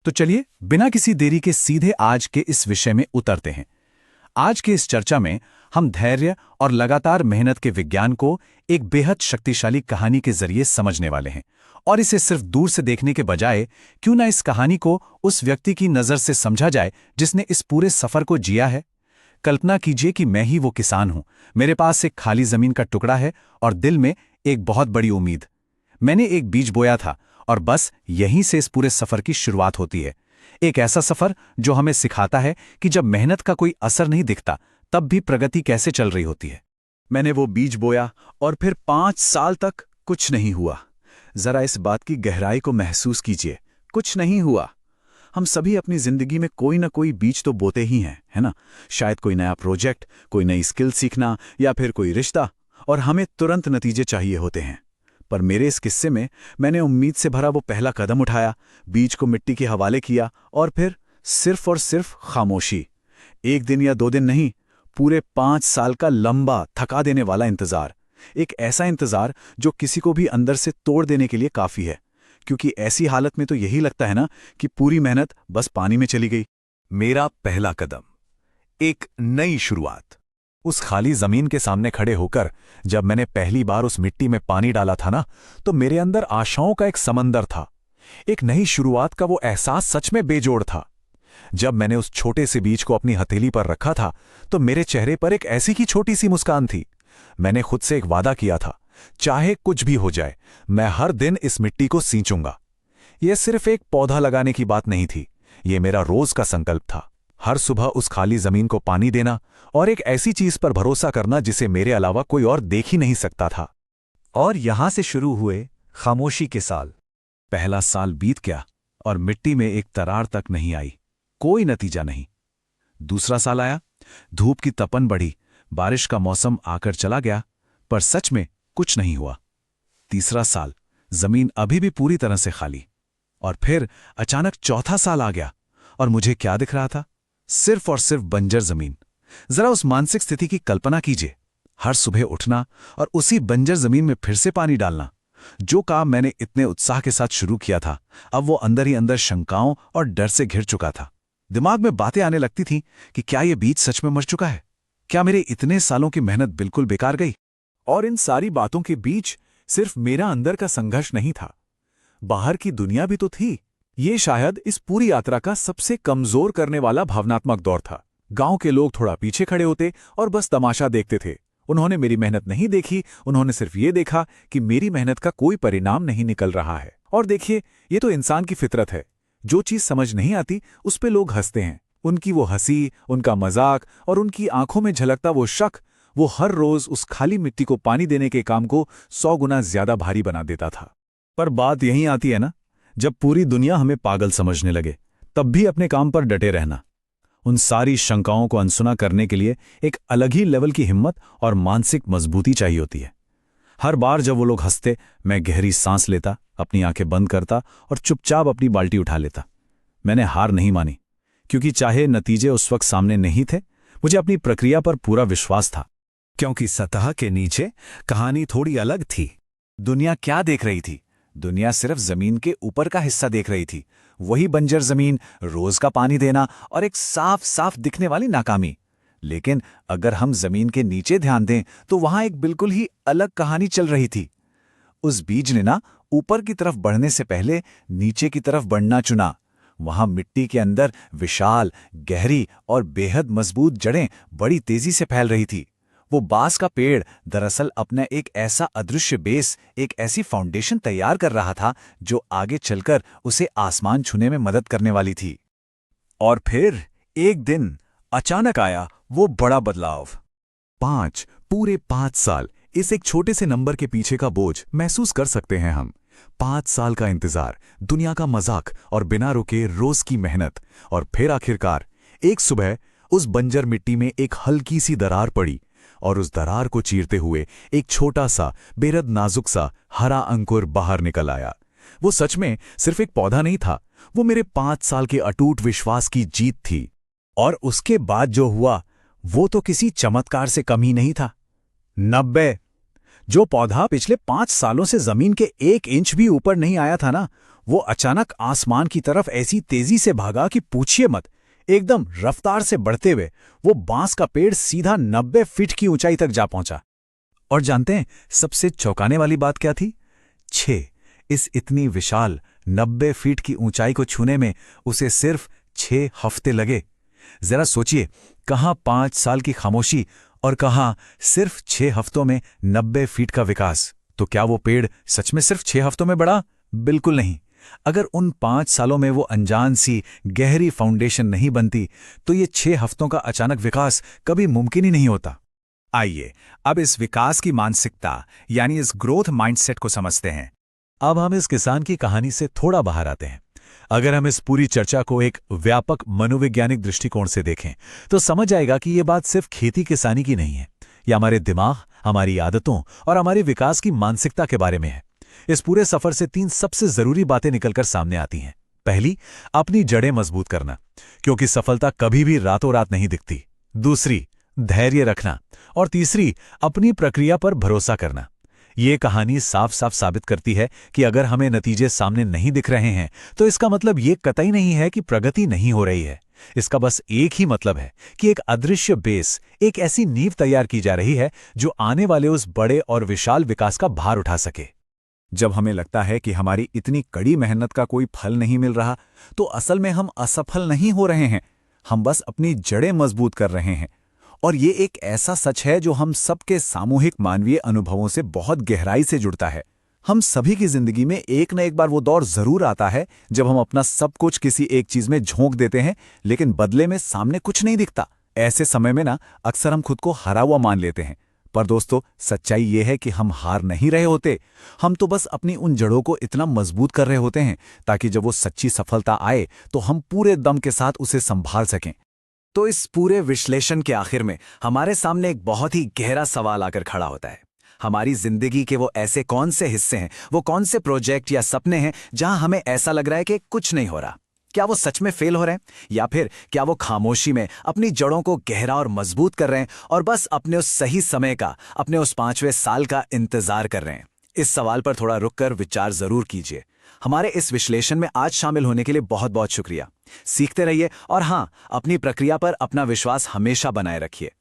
तो चलिए बिना किसी देरी के सीधे आज के इस विषय में उतरते हैं। आज के इस चर्चा में हम धैर्य और लगातार मेहनत के विज्ञान को एक बेहद शक्तिशाली कहानी के जरिए समझने वाले हैं। और इसे सिर्फ दूर से देखने के बजाय क्यों ना इस कहानी को उस व्यक्ति की नज़र से समझा जाए जिसने इस पूरे सफर को जिया है। कल्पना कीजिए कि मैं ही वो किसान हूं, मेरे पास एक खाली जमीन का टुकड़ा है और दिल में एक बहुत बड़ी उम्मीद। मैंने एक बीज बोया था और बस यहीं से इस पूरे सफर की शुरुआत होती है। एक ऐसा सफर जो हमें सिखाता है कि जब मेहनत का कोई असर नहीं दिखता तब भी प्रगति कैसे चल रही होती है। मैंने वो बीज बोया और फिर 5 साल तक कुछ नहीं हुआ। जरा इस बात की गहराई को महसूस कीजिए, कुछ नहीं हुआ। हम सभी अपनी जिंदगी में कोई ना कोई बीज तो बोते ही हैं, है ना? शायद कोई नया प्रोजेक्ट, कोई नई स्किल सीखना या फिर कोई रिश्ता, और हमें तुरंत नतीजे चाहिए होते हैं। पर मेरे इस किस्से में मैंने उम्मीद से भरा वो पहला कदम उठाया, बीज को मिट्टी के हवाले किया और फिर सिर्फ और सिर्फ खामोशी। 1 दिन या 2 दिन नहीं, पूरे 5 साल का लंबा थका देने वाला इंतजार। एक ऐसा इंतजार जो किसी को भी अंदर से तोड़ देने के लिए काफी है, क्योंकि ऐसी हालत में तो यही लगता है ना कि पूरी मेहनत बस पानी में चली गई। मेरा पहला कदम, एक नई शुरुआत। उस खाली जमीन के सामने खड़े होकर जब मैंने पहली बार उस मिट्टी में पानी डाला था ना, तो मेरे अंदर आशाओं का एक समंदर था। एक नई शुरुआत का वो एहसास सच में बेजोड़ था। जब मैंने उस छोटे से बीज को अपनी हथेली पर रखा था तो मेरे चेहरे पर एक ऐसी ही छोटी सी मुस्कान थी। मैंने खुद से एक वादा किया था, चाहे कुछ भी हो जाए मैं हर दिन इस मिट्टी को सींचूंगा। यह सिर्फ एक पौधा लगाने की बात नहीं थी, ये मेरा रोज का संकल्प था। हर सुबह उस खाली जमीन को पानी देना और एक ऐसी चीज पर भरोसा करना जिसे मेरे अलावा कोई और देख ही नहीं सकता था। और यहां से शुरू हुए खामोशी के साल। पहला साल बीत गया और मिट्टी में एक तरार तक नहीं आई, कोई नतीजा नहीं। दूसरा साल आया, धूप की तपन बढ़ी, बारिश का मौसम आकर चला गया, पर सच में कुछ नहीं हुआ। तीसरा साल, जमीन अभी भी पूरी तरह से खाली। और फिर अचानक चौथा साल आ गया और मुझे क्या दिख रहा था? सिर्फ और सिर्फ बंजर जमीन। जरा उस मानसिक स्थिति की कल्पना कीजिए, हर सुबह उठना और उसी बंजर जमीन में फिर से पानी डालना। जो काम मैंने इतने उत्साह के साथ शुरू किया था, अब वो अंदर ही अंदर शंकाओं और डर से घिर चुका था। दिमाग में बातें आने लगती थीं कि क्या ये बीज सच में मर चुका है? क्या मेरे इतने सालों की मेहनत बिल्कुल बेकार गई? और इन सारी बातों के बीच सिर्फ मेरा अंदर का संघर्ष नहीं था, बाहर की दुनिया भी तो थी। ये शायद इस पूरी यात्रा का सबसे कमजोर करने वाला भावनात्मक दौर था। गांव के लोग थोड़ा पीछे खड़े होते और बस तमाशा देखते थे। उन्होंने मेरी मेहनत नहीं देखी, उन्होंने सिर्फ ये देखा कि मेरी मेहनत का कोई परिणाम नहीं निकल रहा है। और देखिए, ये तो इंसान की फितरत है, जो चीज समझ नहीं आती उस पे लोग हंसते हैं। उनकी वो हंसी, उनका मजाक और उनकी आंखों में झलकता वो शक, वो हर रोज उस खाली मिट्टी को पानी देने के काम को 100 गुना ज्यादा भारी बना देता था। पर बात यहीं आती है ना, जब पूरी दुनिया हमें पागल समझने लगे तब भी अपने काम पर डटे रहना। उन सारी शंकाओं को अनसुना करने के लिए एक अलग ही लेवल की हिम्मत और मानसिक मजबूती चाहिए होती है। हर बार जब वो लोग हंसते, मैं गहरी सांस लेता, अपनी आंखें बंद करता और चुपचाप अपनी बाल्टी उठा लेता। मैंने हार नहीं मानी, क्योंकि चाहे नतीजे उस वक्त सामने नहीं थे, मुझे अपनी प्रक्रिया पर पूरा विश्वास था। क्योंकि सतह के नीचे कहानी थोड़ी अलग थी। दुनिया क्या देख रही थी? दुनिया सिर्फ जमीन के ऊपर का हिस्सा देख रही थी। वही बंजर जमीन, रोज का पानी देना और एक साफ साफ दिखने वाली नाकामी। लेकिन अगर हम जमीन के नीचे ध्यान दें तो वहां एक बिल्कुल ही अलग कहानी चल रही थी। उस बीज ने ना ऊपर की तरफ बढ़ने से पहले नीचे की तरफ बढ़ना चुना। वहां मिट्टी के अंदर विशाल, गहरी और बेहद मजबूत जड़ें बड़ी तेजी से फैल रही थी। वो बांस का पेड़ दरअसल अपना एक ऐसा अदृश्य बेस, एक ऐसी फाउंडेशन तैयार कर रहा था जो आगे चलकर उसे आसमान छूने में मदद करने वाली थी। और फिर एक दिन अचानक आया वो बड़ा बदलाव। पूरे 5 साल, इस एक छोटे से नंबर के पीछे का बोझ महसूस कर सकते हैं हम। 5 साल का इंतजार, दुनिया का मजाक और बिना रुके रोज की मेहनत। और फिर आखिरकार एक सुबह उस बंजर मिट्टी में एक हल्की सी दरार पड़ी और उस दरार को चीरते हुए एक छोटा सा, बेहद नाजुक सा हरा अंकुर बाहर निकल आया। वो सच में सिर्फ एक पौधा नहीं था, वो मेरे 5 साल के अटूट विश्वास की जीत थी। और उसके बाद जो हुआ वो तो किसी चमत्कार से कम ही नहीं था। 90। जो पौधा पिछले 5 सालों से जमीन के 1 इंच भी ऊपर नहीं आया था ना, वो अचानक आसमान की तरफ ऐसी तेजी से भागा कि पूछिए मत। एकदम रफ्तार से बढ़ते हुए वो बांस का पेड़ सीधा 90 फीट की ऊंचाई तक जा पहुंचा। और जानते हैं सबसे चौंकाने वाली बात क्या थी? 6 इस इतनी विशाल 90 फीट की ऊंचाई को छूने में उसे सिर्फ 6 हफ्ते लगे। जरा सोचिए, कहां 5 साल की खामोशी और कहां सिर्फ 6 हफ्तों में 90 फीट का विकास। तो क्या वो पेड़ सच में सिर्फ 6 हफ्तों में बढ़ा? बिल्कुल नहीं। अगर उन 5 सालों में वो अनजान सी गहरी फाउंडेशन नहीं बनती तो ये 6 हफ्तों का अचानक विकास कभी मुमकिन ही नहीं होता। आइए अब इस विकास की मानसिकता यानी इस ग्रोथ माइंडसेट को समझते हैं। अब हम इस किसान की कहानी से थोड़ा बाहर आते हैं। अगर हम इस पूरी चर्चा को एक व्यापक मनोवैज्ञानिक दृष्टिकोण से देखें तो समझ आएगा कि ये बात सिर्फ खेती किसानी की नहीं है। यह हमारे दिमाग, हमारी आदतों और हमारे विकास की मानसिकता के बारे में है। इस पूरे सफर से 3 सबसे जरूरी बातें निकलकर सामने आती हैं। पहली, अपनी जड़ें मजबूत करना, क्योंकि सफलता कभी भी रातों रात नहीं दिखती। दूसरी, धैर्य रखना। और तीसरी, अपनी प्रक्रिया पर भरोसा करना। ये कहानी साफ साफ साबित करती है कि अगर हमें नतीजे सामने नहीं दिख रहे हैं तो इसका मतलब ये कतई नहीं है कि प्रगति नहीं हो रही है। इसका बस एक ही मतलब है कि एक अदृश्य बेस, एक ऐसी नींव तैयार की जा रही है जो आने वाले उस बड़े और विशाल विकास का भार उठा सके। जब हमें लगता है कि हमारी इतनी कड़ी मेहनत का कोई फल नहीं मिल रहा, तो असल में हम असफल नहीं हो रहे हैं, हम बस अपनी जड़ें मजबूत कर रहे हैं। और ये एक ऐसा सच है जो हम सबके सामूहिक मानवीय अनुभवों से बहुत गहराई से जुड़ता है। हम सभी की जिंदगी में एक न एक बार वो दौर जरूर आता है जब हम अपना सब कुछ किसी एक चीज में झोंक देते हैं, लेकिन बदले में सामने कुछ नहीं दिखता। ऐसे समय में अक्सर हम खुद को हारा हुआ मान लेते हैं। पर दोस्तों, सच्चाई ये है कि हम हार नहीं रहे होते, हम तो बस अपनी उन जड़ों को इतना मजबूत कर रहे होते हैं ताकि जब वो सच्ची सफलता आए तो हम पूरे दम के साथ उसे संभाल सकें। तो इस पूरे विश्लेषण के आखिर में हमारे सामने एक बहुत ही गहरा सवाल आकर खड़ा होता है। हमारी जिंदगी के वो ऐसे कौन से हिस्से हैं, वो कौन से प्रोजेक्ट या सपने हैं जहां हमें ऐसा लग रहा है कि कुछ नहीं हो रहा? क्या वो सच में फेल हो रहे हैं, या फिर क्या वो खामोशी में अपनी जड़ों को गहरा और मजबूत कर रहे हैं और बस अपने उस सही समय का, अपने उस 5वें साल का इंतजार कर रहे हैं? इस सवाल पर थोड़ा रुककर विचार जरूर कीजिए। हमारे इस विश्लेषण में आज शामिल होने के लिए बहुत बहुत शुक्रिया। सीखते रहिए और हाँ, अपनी प्रक्रिया पर अपना विश्वास हमेशा बनाए रखिए।